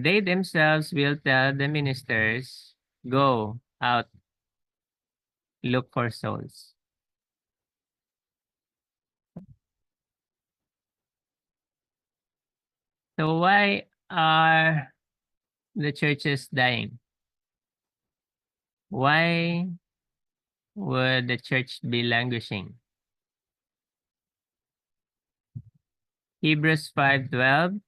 they themselves will tell the ministers, go out, look for souls. So why are the churches dying? Why would the church be languishing? Hebrews 5:12.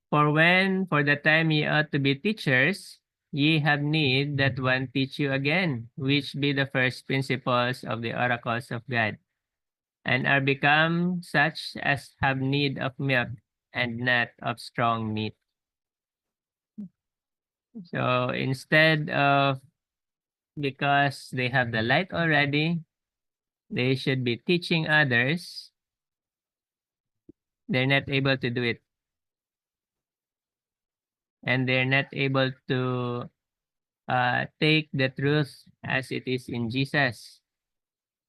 For the time ye ought to be teachers, ye have need that one teach you again, which be the first principles of the oracles of God, and are become such as have need of milk and not of strong meat. So instead of, because they have the light already, they should be teaching others, they're not able to do it. And they're not able to take the truth as it is in Jesus.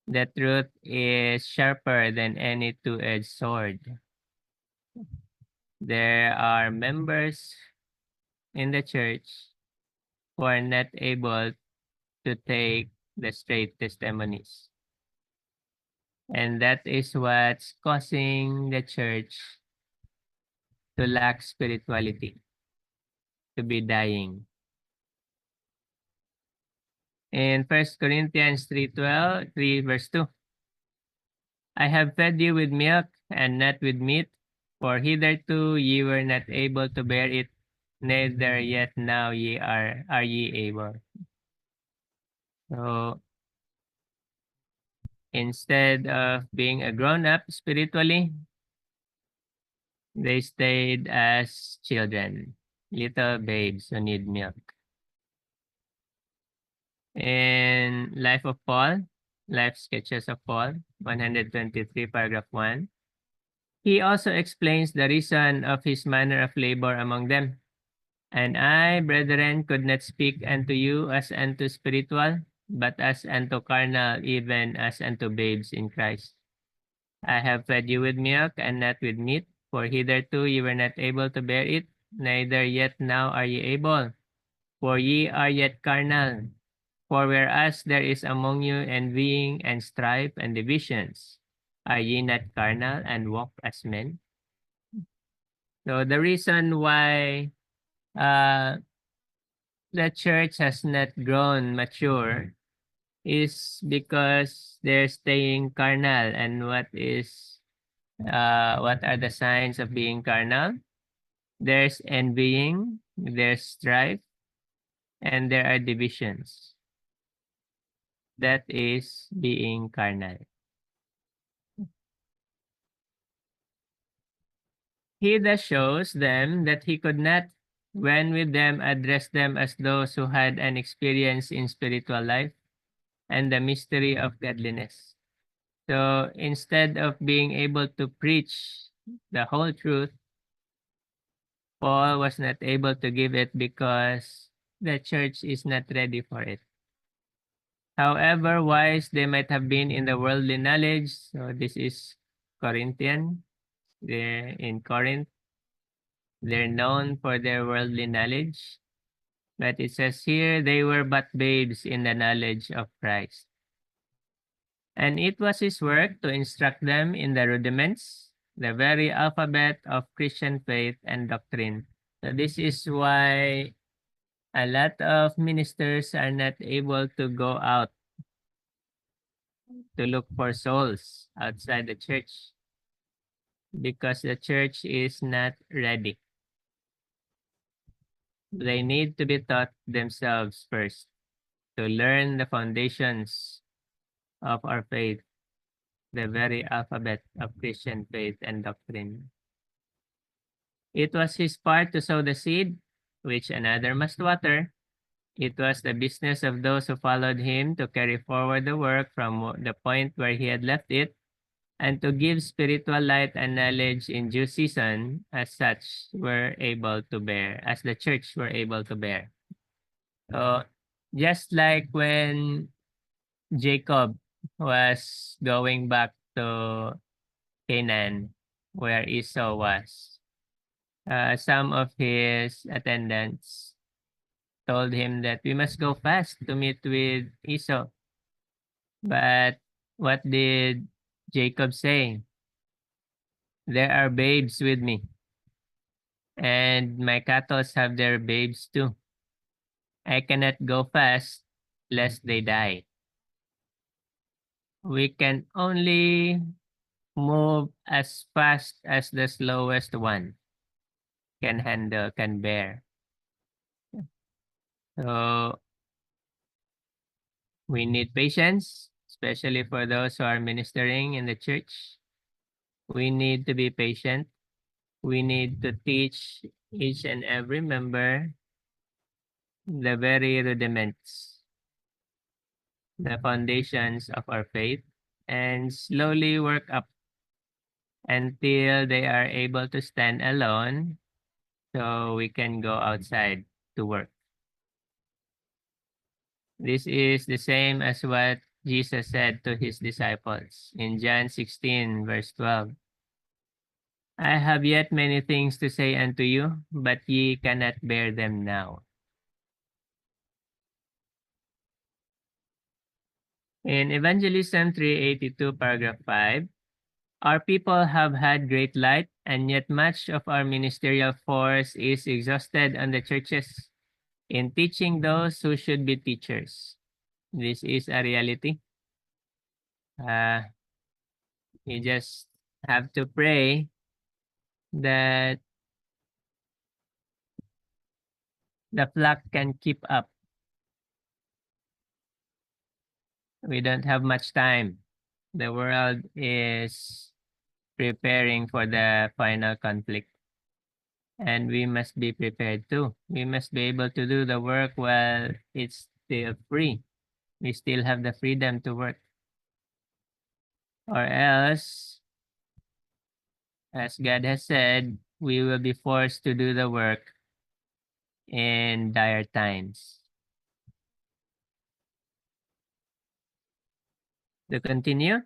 The truth is sharper than any two-edged sword. There are members in the church who are not able to take the straight testimonies. And that is what's causing the church to lack spirituality, to be dying. In 1 Corinthians 3 verse 2, I have fed you with milk and not with meat, for hitherto ye were not able to bear it, neither yet now are ye able. So instead of being a grown up spiritually, they stayed as children, little babes who need milk. In Life of Paul, Life Sketches of Paul, 123, paragraph 1, he also explains the reason of his manner of labor among them. And I, brethren, could not speak unto you as unto spiritual, but as unto carnal, even as unto babes in Christ. I have fed you with milk and not with meat, for hitherto ye were not able to bear it, neither yet now are ye able. For ye are yet carnal. For whereas there is among you envying and strife and divisions, are ye not carnal and walk as men? So the reason why uh, the church has not grown mature is because they're staying carnal. And what are the signs of being carnal? There's envying, there's strife, and there are divisions. That is being carnal. He thus shows them that he could not, when with them, address them as those who had an experience in spiritual life and the mystery of godliness. So instead of being able to preach the whole truth, Paul was not able to give it because the church is not ready for it. However wise they might have been in the worldly knowledge, so this is Corinthian, they're in Corinth, they're known for their worldly knowledge, but it says here they were but babes in the knowledge of Christ. And it was his work to instruct them in the rudiments, the very alphabet of Christian faith and doctrine. So this is why a lot of ministers are not able to go out to look for souls outside the church because the church is not ready. They need to be taught themselves first to learn the foundations of our faith, the very alphabet of Christian faith and doctrine. It was his part to sow the seed, which another must water. It was the business of those who followed him to carry forward the work from the point where he had left it, and to give spiritual light and knowledge in due season, as such were able to bear, as the church were able to bear. So, just like when Jacob was going back to Canaan, where Esau was, some of his attendants told him that we must go fast to meet with Esau. But what did Jacob say? There are babes with me, and my cattle have their babes too. I cannot go fast lest they die. We can only move as fast as the slowest one can handle, can bear. So we need patience, especially for those who are ministering in the church. We need to be patient. We need to teach each and every member the very rudiments, the foundations of our faith, and slowly work up until they are able to stand alone so we can go outside to work. This is the same as what Jesus said to his disciples in John 16, verse 12. I have yet many things to say unto you, but ye cannot bear them now. In Evangelism 382, paragraph 5, our people have had great light, and yet much of our ministerial force is exhausted on the churches in teaching those who should be teachers. This is a reality. You just have to pray that the flock can keep up. We don't have much time. The world is preparing for the final conflict. And we must be prepared too. We must be able to do the work while it's still free. We still have the freedom to work. Or else, as God has said, we will be forced to do the work in dire times. To continue,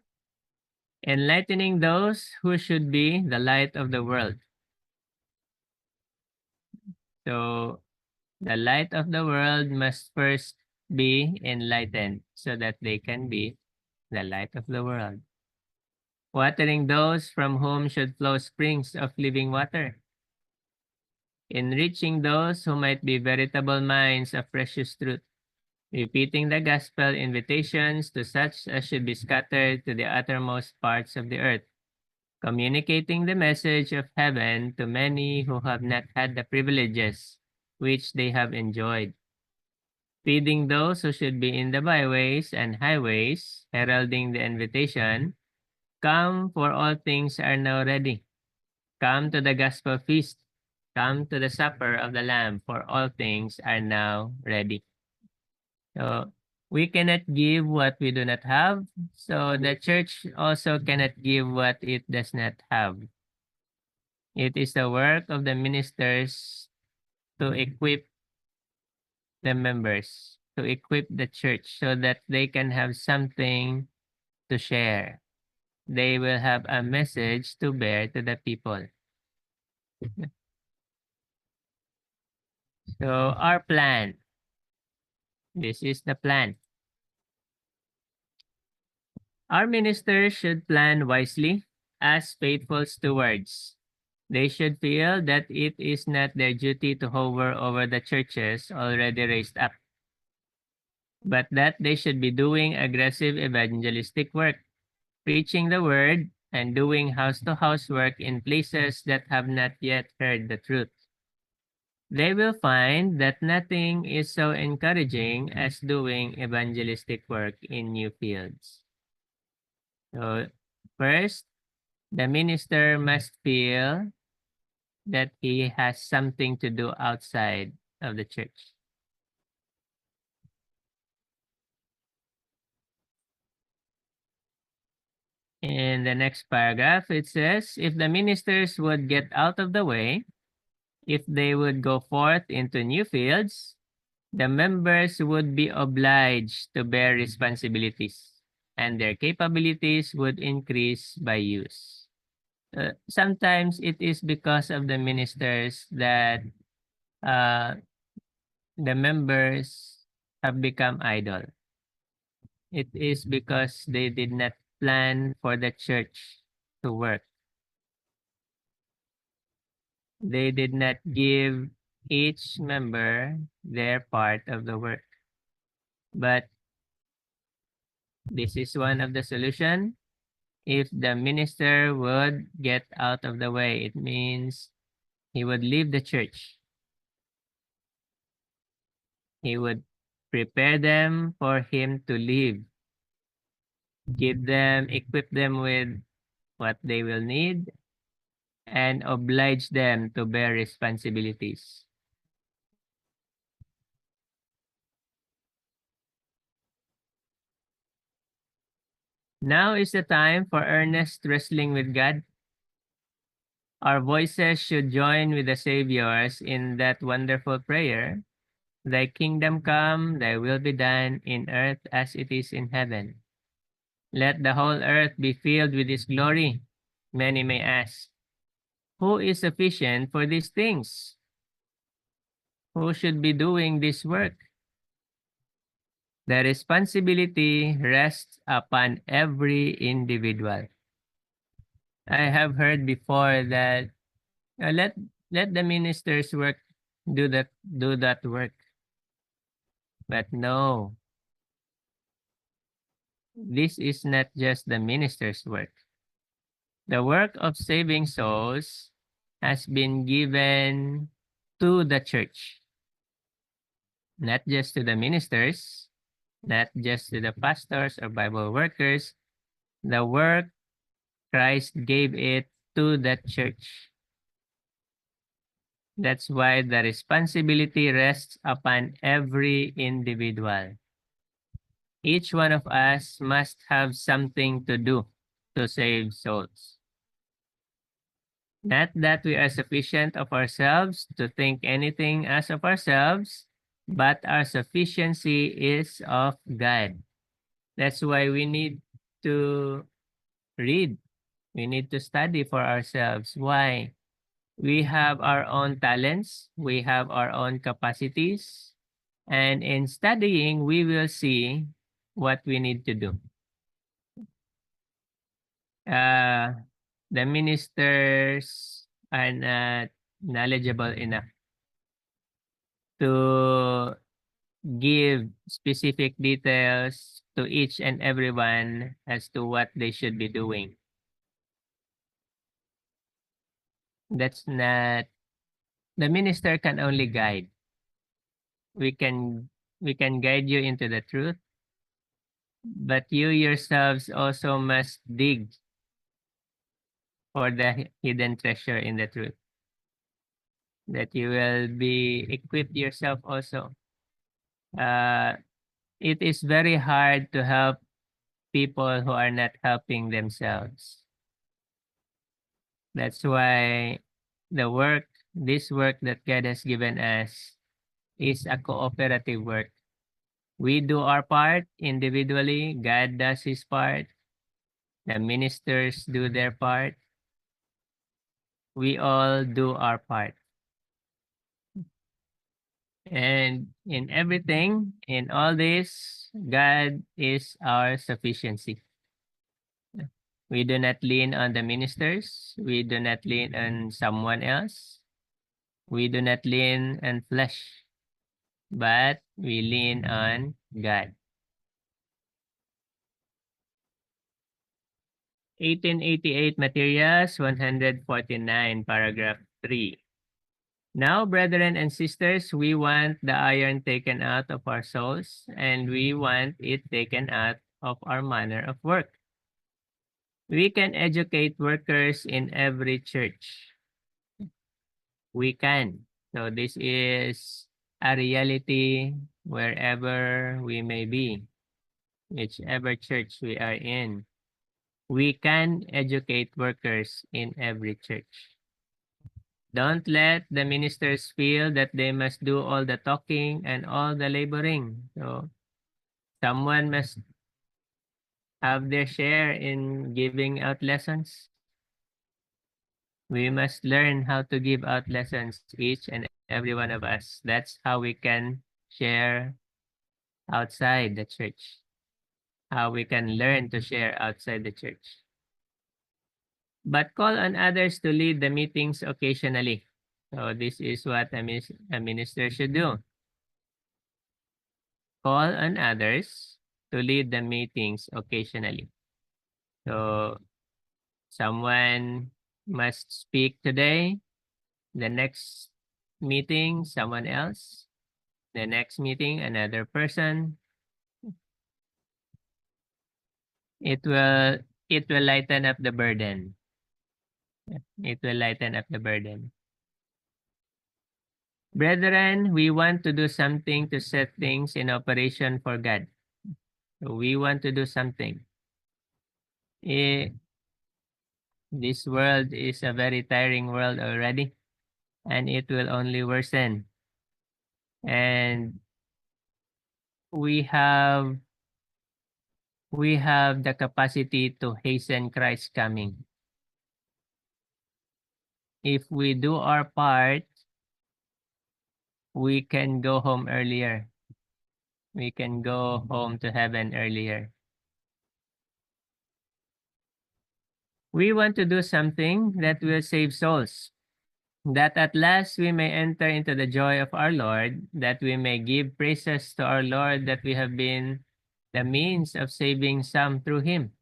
enlightening those who should be the light of the world. So, the light of the world must first be enlightened so that they can be the light of the world. Watering those from whom should flow springs of living water. Enriching those who might be veritable mines of precious truth. Repeating the gospel invitations to such as should be scattered to the uttermost parts of the earth. Communicating the message of heaven to many who have not had the privileges which they have enjoyed. Feeding those who should be in the byways and highways, heralding the invitation, come, for all things are now ready. Come to the gospel feast. Come to the supper of the Lamb, for all things are now ready. So we cannot give what we do not have. So the church also cannot give what it does not have. It is the work of the ministers to equip the members, to equip the church so that they can have something to share. They will have a message to bear to the people. So our plan, this is the plan. Our ministers should plan wisely as faithful stewards. They should feel that it is not their duty to hover over the churches already raised up, but that they should be doing aggressive evangelistic work, preaching the word and doing house-to-house work in places that have not yet heard the truth. They will find that nothing is so encouraging as doing evangelistic work in new fields. So, first, the minister must feel that he has something to do outside of the church. In the next paragraph, it says, if the ministers would get out of the way, if they would go forth into new fields, the members would be obliged to bear responsibilities, and their capabilities would increase by use. Sometimes it is because of the ministers that uh, the members have become idle. It is because they did not plan for the church to work. They did not give each member their part of the work. But this is one of the solution. If the minister would get out of the way, it means he would leave the church. He would prepare them for him to leave, equip them with what they will need, and oblige them to bear responsibilities. Now is the time for earnest wrestling with God. Our voices should join with the Savior's in that wonderful prayer, Thy kingdom come, thy will be done in earth as it is in heaven. Let the whole earth be filled with his glory. Many may ask, who is sufficient for these things? Who should be doing this work? The responsibility rests upon every individual. I have heard before that let the ministers work do that work. But no, this is not just the minister's work. The work of saving souls has been given to the church, not just to the ministers, not just to the pastors or Bible workers. The work, Christ gave it to the church. That's why the responsibility rests upon every individual. Each one of us must have something to do to save souls. Not that we are sufficient of ourselves to think anything as of ourselves, but our sufficiency is of God. That's why we need to read. We need to study for ourselves. Why? We have our own talents, we have our own capacities, and in studying, we will see what we need to do. The ministers are not knowledgeable enough to give specific details to each and everyone as to what they should be doing. That's not the minister can only guide. We can guide you into the truth, but you yourselves also must dig for the hidden treasure in the truth. That you will be equipped yourself also. It is very hard to help people who are not helping themselves. That's why this work that God has given us is a cooperative work. We do our part individually, God does his part, the ministers do their part, we all do our part. And in everything, in all this, God is our sufficiency. We do not lean on the ministers. We do not lean on someone else. We do not lean on flesh, but we lean on God. 1888 Materials 149, paragraph 3. Now, brethren and sisters, we want the iron taken out of our souls, and we want it taken out of our manner of work. We can educate workers in every church. We can. So this is a reality wherever we may be, whichever church we are in. We can educate workers in every church. Don't let the ministers feel that they must do all the talking and all the laboring. So someone must have their share in giving out lessons. We must learn how to give out lessons, each and every one of us. That's how we can share outside the church, how we can learn to share outside the church. But call on others to lead the meetings occasionally. So this is what a minister should do. Call on others to lead the meetings occasionally. So someone must speak today, the next meeting, someone else, the next meeting, another person. It will it will lighten up the burden. It will lighten up the burden. Brethren, we want to do something to set things in operation for God. We want to do something. This world is a very tiring world already, and it will only worsen. And we have the capacity to hasten Christ's coming. If we do our part, we can go home earlier. We can go home to heaven earlier. We want to do something that will save souls, that at last we may enter into the joy of our Lord, that we may give praises to our Lord that we have been the means of saving some through him.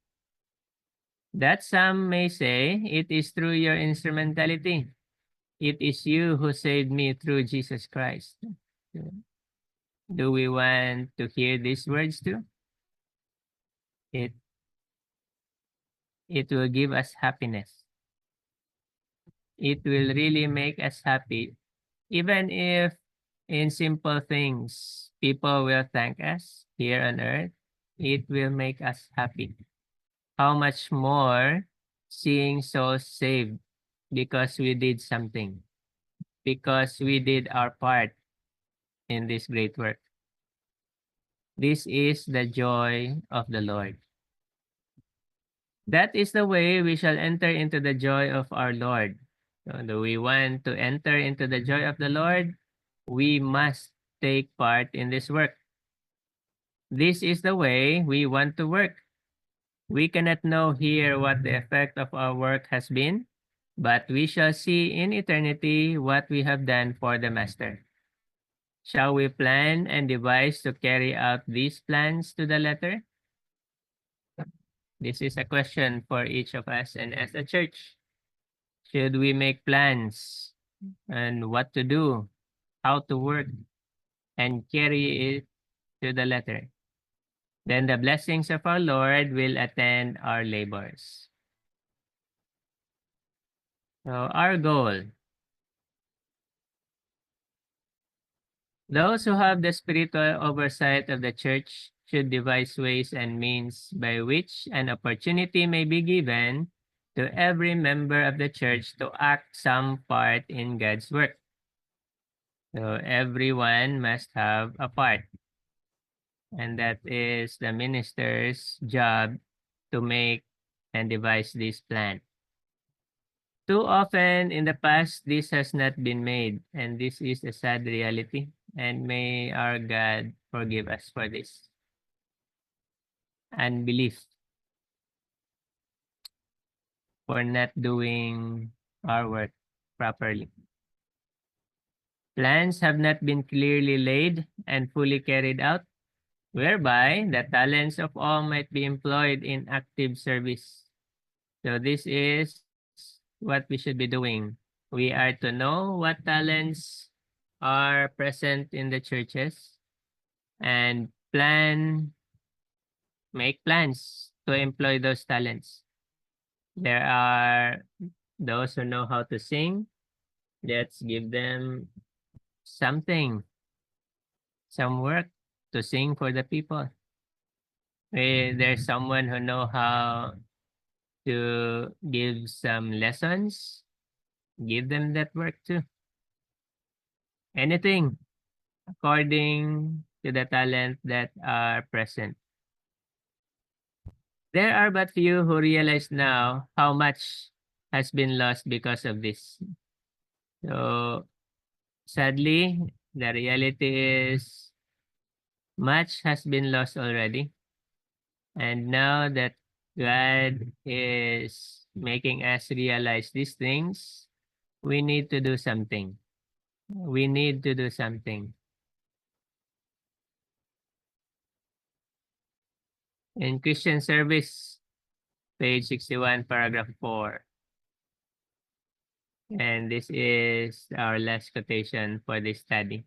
That some may say, it is through your instrumentality. It is you who saved me through Jesus Christ. Do we want to hear these words too? It will give us happiness. It will really make us happy. Even if in simple things, people will thank us here on earth, it will make us happy. How much more seeing souls saved because we did something, because we did our part in this great work. This is the joy of the Lord. That is the way we shall enter into the joy of our Lord. So, do we want to enter into the joy of the Lord? We must take part in this work. This is the way we want to work. We cannot know here what the effect of our work has been, but we shall see in eternity what we have done for the Master. Shall we plan and devise to carry out these plans to the letter? This is a question for each of us and as a church. Should we make plans and what to do, how to work, and carry it to the letter? Then the blessings of our Lord will attend our labors. So our goal, those who have the spiritual oversight of the church should devise ways and means by which an opportunity may be given to every member of the church to act some part in God's work. So everyone must have a part. And that is the minister's job to make and devise this plan. Too often in the past, this has not been made, and this is a sad reality. And may our God forgive us for this unbelief, for not doing our work properly. Plans have not been clearly laid and fully carried out, whereby the talents of all might be employed in active service. So this is what we should be doing. We are to know what talents are present in the churches and make plans to employ those talents. There are those who know how to sing. Let's give them something, some work to sing for the people. There's someone who know how to give some lessons. Give them that work too. Anything according to the talent that are present. There are but few who realize now how much has been lost because of this. So sadly, the reality is much has been lost already. And now that God is making us realize these things, we need to do something. We need to do something. In Christian Service, page 61, paragraph 4. And this is our last quotation for this study.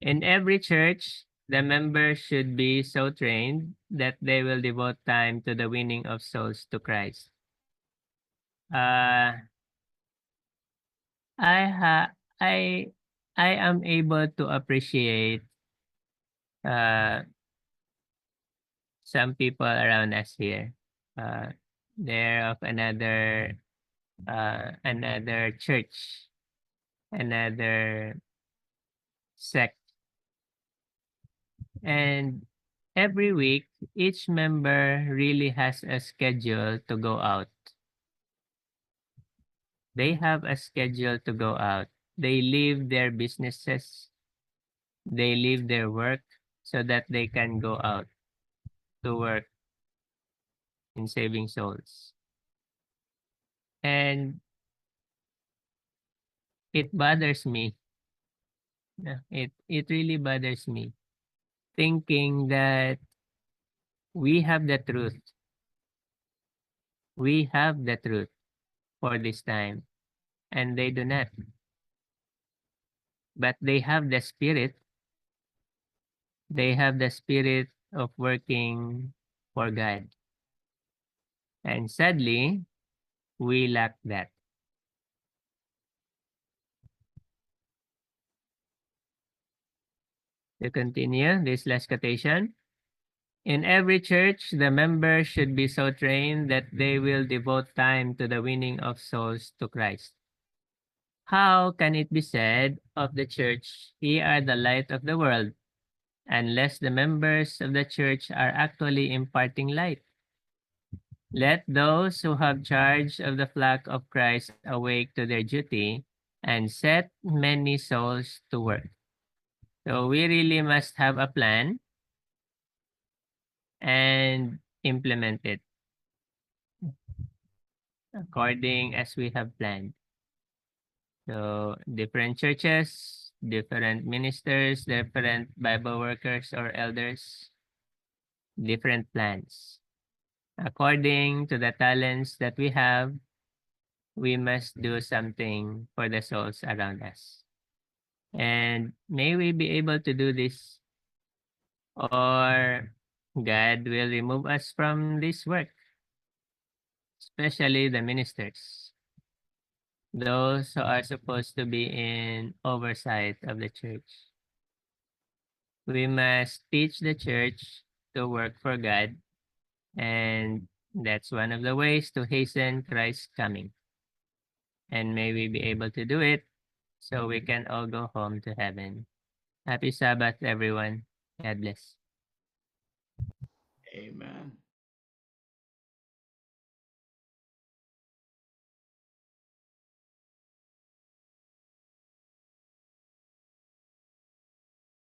In every church, the members should be so trained that they will devote time to the winning of souls to Christ. Uh, I ha I I am able to appreciate uh some people around us here. Uh, they're of another church, another sect, and every week each member really has a schedule to go out. They have a schedule to go out. They leave their businesses, they leave their work so that they can go out to work in saving souls. And it bothers me. It really bothers me thinking that we have the truth. We have the truth for this time, and they do not. But they have the spirit. They have the spirit of working for God. And sadly, we lack that. To continue this last quotation. In every church, the members should be so trained that they will devote time to the winning of souls to Christ. How can it be said of the church, "Ye are the light of the world," unless the members of the church are actually imparting light? Let those who have charge of the flock of Christ awake to their duty and set many souls to work. So we really must have a plan and implement it according as we have planned. So different churches, different ministers, different Bible workers or elders, different plans. According to the talents that we have, we must do something for the souls around us. And may we be able to do this, or God will remove us from this work, especially the ministers, those who are supposed to be in oversight of the church. We must teach the church to work for God, and that's one of the ways to hasten Christ's coming. And may we be able to do it so we can all go home to heaven. Happy Sabbath, everyone. God bless. Amen.